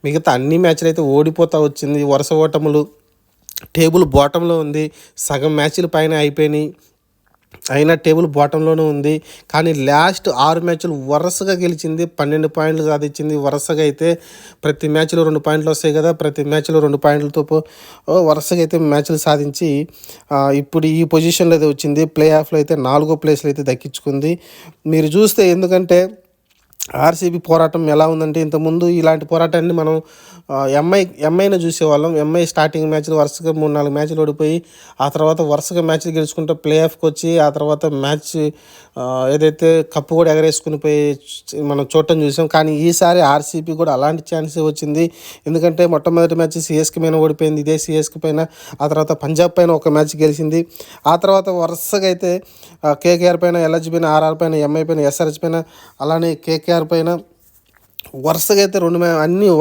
మిగతా అన్ని మ్యాచ్లు అయితే ఓడిపోతూ వచ్చింది. వరుస ఓటములు, టేబుల్ బాటంలో ఉంది. సగం మ్యాచ్లు పైన అయిపోయినాయి, అయినా టేబుల్ బాటంలోనే ఉంది. కానీ లాస్ట్ 6 మ్యాచ్లు వరుసగా గెలిచింది. 12 పాయింట్లు సాధించింది. వరుసగా అయితే ప్రతి మ్యాచ్లో 2 పాయింట్లు వస్తాయి కదా, ప్రతి మ్యాచ్లో 2 పాయింట్లతో వరుసగా అయితే మ్యాచ్లు సాధించి ఇప్పుడు ఈ పొజిషన్లో అయితే వచ్చింది. ప్లే ఆఫ్లో అయితే 4వ ప్లేస్లో అయితే దక్కించుకుంది. మీరు చూస్తే, ఎందుకంటే ఆర్సీబీ పోరాటం ఎలా ఉందంటే, ఇంతకుముందు ఇలాంటి పోరాటాన్ని మనం ఎంఐని చూసేవాళ్ళం. ఎంఐ స్టార్టింగ్ మ్యాచ్లు వరుసగా 3-4 మ్యాచ్లు ఓడిపోయి, ఆ తర్వాత వరుసగా మ్యాచ్లు గెలుచుకుంటూ ప్లే ఆఫ్కి వచ్చి, ఆ తర్వాత మ్యాచ్ ఏదైతే కప్పు కూడా ఎగరేసుకుని పోయి మనం చూడటం చూసాం. కానీ ఈసారి ఆర్సీబీ కూడా అలాంటి ఛాన్సే వచ్చింది. ఎందుకంటే మొట్టమొదటి మ్యాచ్ సిఎస్కే పైన ఓడిపోయింది. ఇదే సిఎస్కే పైన, ఆ తర్వాత పంజాబ్ పైన ఒక మ్యాచ్ గెలిచింది. ఆ తర్వాత వరుసగా అయితే కేకేఆర్ పైన, ఎల్హెచ్ పైన, ఆర్ఆర్ పైన, ఎంఐ పైన, ఎస్ఆర్హెచ్ పైన, అలానే కేకేఆర్ పైన వరుసగా అయితే అన్ని